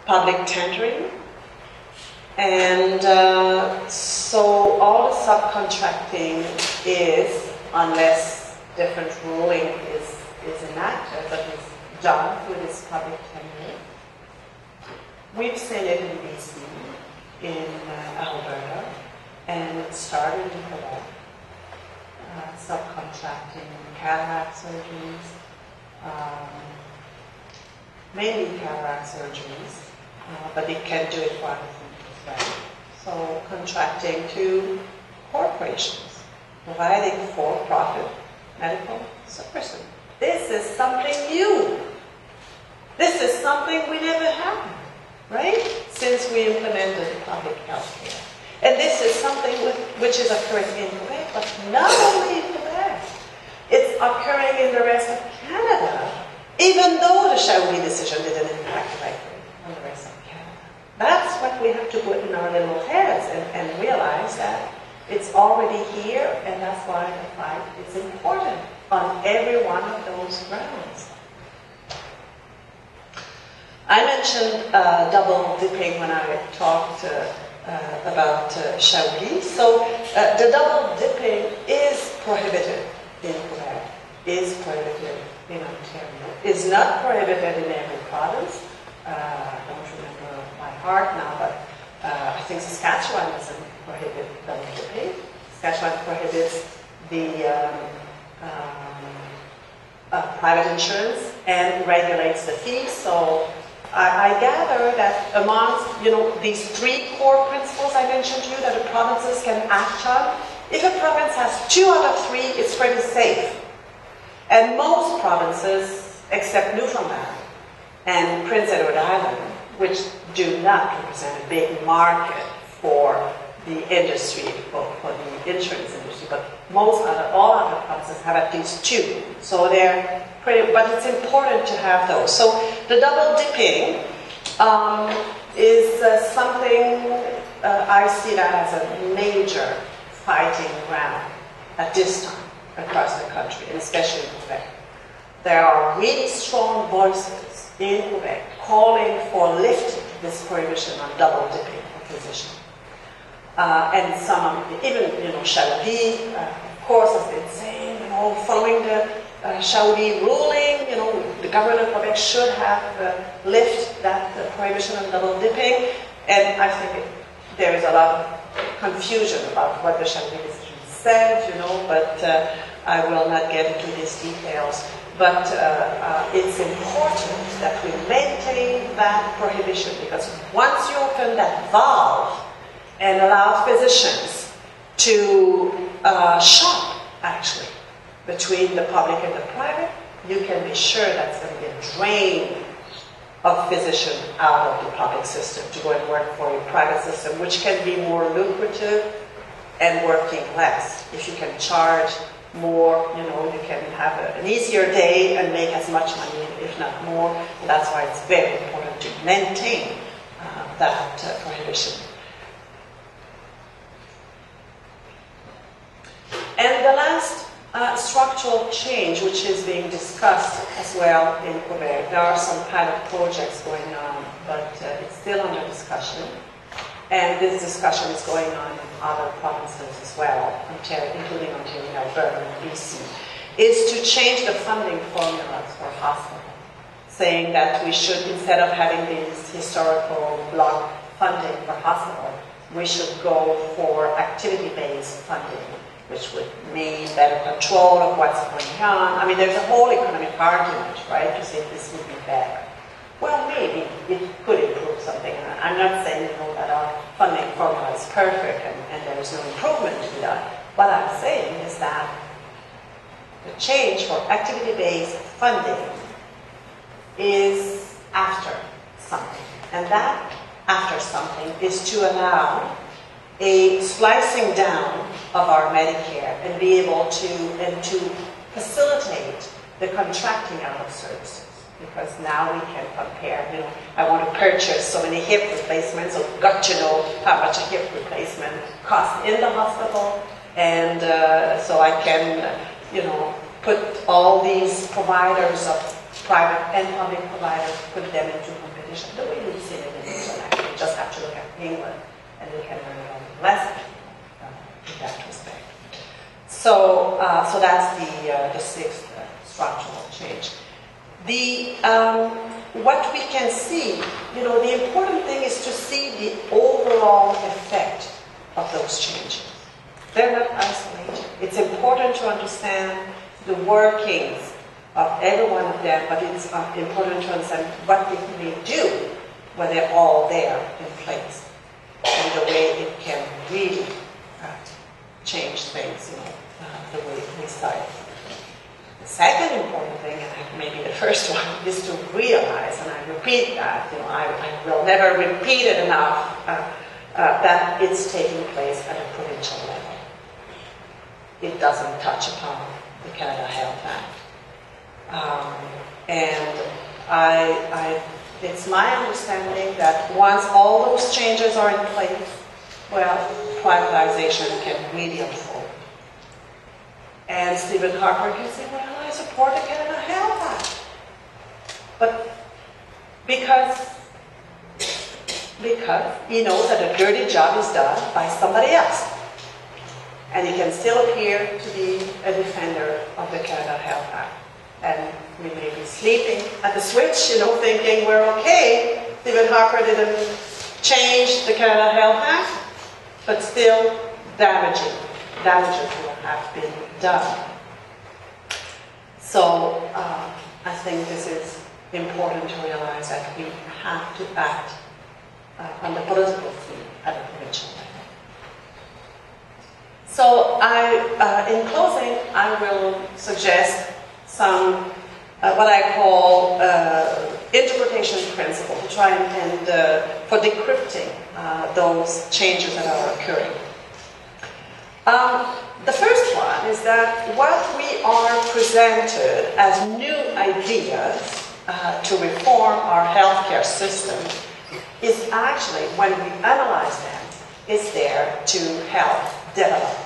public tendering. And so all the subcontracting is, unless different ruling is enacted, but is done through this public tendering. We've seen it in BC, in Alberta, and it started in Quebec. Subcontracting cataract surgeries, mainly cataract surgeries, but it can do it for other things as well. So contracting to corporations, providing for-profit medical services. This is something new. This is something we never had, right? Since we implemented public health care. And this is something which is occurring in Quebec, but not only in Quebec. It's occurring in the rest of Canada, even though the Chaoulli decision didn't impact directly on the rest of Canada. That's what we have to put in our little heads and realize that it's already here, and that's why the fight is important on every one of those grounds. I mentioned double dipping when I talked about Chaoulli. So the double dipping is prohibited in Quebec, is prohibited in Ontario, is not prohibited in every province. I don't remember by heart now, but I think Saskatchewan doesn't prohibit double dipping. Saskatchewan prohibits the private insurance and regulates the fees. So I gather that amongst, these three core principles I mentioned to you that the provinces can act on, if a province has 2 out of 3, it's pretty safe. And most provinces, except Newfoundland and Prince Edward Island, which do not represent a big market for the industry, for the insurance industry, but all other provinces have at least 2. So they're pretty, but it's important to have those. So the double dipping is something I see that as a major fighting ground at this time across the country, and especially in Quebec. There are really strong voices in Quebec calling for lifting this prohibition on double dipping for physicians. And some, even, Chaoulli, of course, has been saying, following the Chaoulli ruling, the government of Quebec should have lifted that prohibition on double dipping. And I think there is a lot of confusion about what the Chaoulli decision said, but I will not get into these details. But it's important that we maintain that prohibition, because once you open that valve and allow physicians to shop, actually, between the public and the private, you can be sure that's going to be a drain of physicians out of the public system to go and work for your private system, which can be more lucrative and working less. If you can charge more, you can have an easier day and make as much money, if not more. And that's why it's very important to maintain that prohibition. And the last structural change, which is being discussed as well in Quebec, there are some pilot projects going on, but it's still under discussion. And this discussion is going on in other provinces as well, including Ontario, Alberta, and BC, is to change the funding formulas for hospitals, saying that we should, instead of having these historical block funding for hospitals, we should go for activity-based funding, which would mean better control of what's going on. I mean, there's a whole economic argument, right, to say this would be better. Well, maybe it could improve something. I'm not saying that our funding formula is perfect and there is no improvement to be done. What I'm saying is that the change for activity-based funding is after something. And that after something is to allow a slicing down of our Medicare and be able to facilitate the contracting out of services. Because now we can compare, I want to purchase so many hip replacements, so I've got to know how much a hip replacement costs in the hospital, and so I can, put all these providers of private and public providers, put them into competition, the way we've seen it in England, and we can earn a lot less in that respect. So, so that's the sixth structural change. What we can see, the important thing is to see the overall effect of those changes. They're not isolated. It's important to understand the workings of every one of them, but it's important to understand what they do when they're all there in place, and the way it can really change things, the way we start. The second important thing, and maybe the first one, is to realize, and I repeat that, I will never repeat it enough, that it's taking place at a provincial level. It doesn't touch upon the Canada Health Act. And it's my understanding that once all those changes are in place, well, privatization can really unfold. And Stephen Harper can say, well, I support the Canada Health Act. But because he knows that a dirty job is done by somebody else. And he can still appear to be a defender of the Canada Health Act. And we may be sleeping at the switch, thinking we're okay. Stephen Harper didn't change the Canada Health Act, but still damages will have been done. So I think this is important to realize that we have to act on the political scene at a provincial level. So in closing, I will suggest some what I call interpretation principle to try and for decrypting those changes that are occurring. The first one is that what we are presented as new ideas to reform our healthcare system is actually, when we analyze them, is there to help develop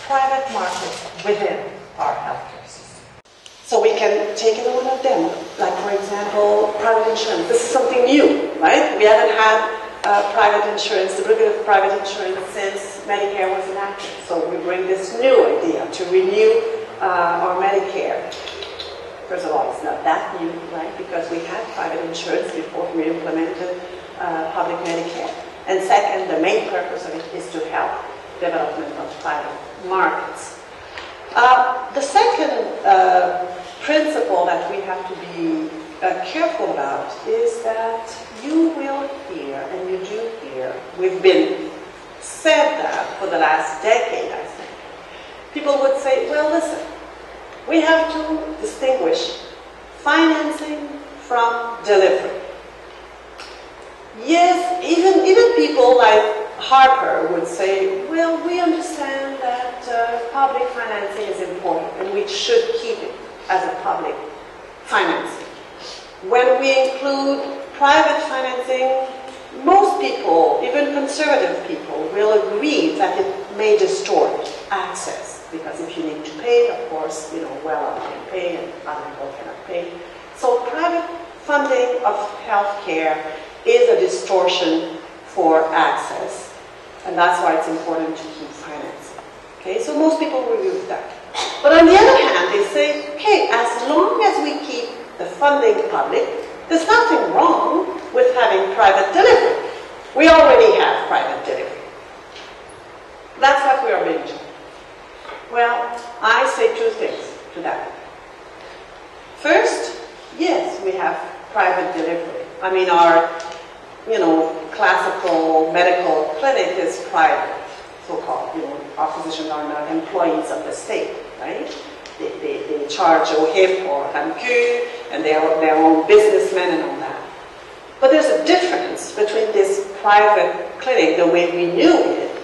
private markets within our healthcare system. So we can take it one of them, like for example, private insurance. This is something new, right? We haven't had private insurance, the rigor of private insurance since Medicare was enacted. So we bring this new idea to renew our Medicare. First of all, it's not that new, right? Because we had private insurance before we implemented public Medicare. And second, the main purpose of it is to help development of private markets. The second principle that we have to be careful about is that you will hear, and you do hear, we've been said that for the last decade, I think. People would say, well, listen, we have to distinguish financing from delivery. Yes, even people like Harper would say, well, we understand that public financing is important and we should keep it as a public financing. When we include private financing, most people, even conservative people, will agree that it may distort access. Because if you need to pay, of course, well-off can pay and other people cannot pay. So private funding of healthcare is a distortion for access. And that's why it's important to keep financing. Okay, so most people will agree with that. But on the other hand, they say, okay, as long as we keep the funding public, there's nothing wrong with having private delivery. We already have private delivery. That's what we are being told. Well, I say two things to that. First, yes, we have private delivery. I mean, our classical medical clinic is private, so-called. Our physicians are not employees of the state, right? They charge OHIP or HAMQ, and they are their own businessmen and all that. But there's a difference between this private clinic, the way we knew it,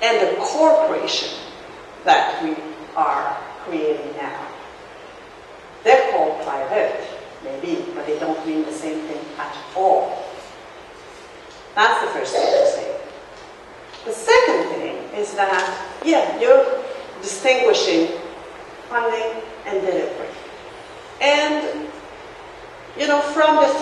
and the corporation that we are creating now. They're called private, maybe, but they don't mean the same thing at all. That's the first thing to say. The second thing is that, yeah, you're distinguishing funding and delivery. And, from the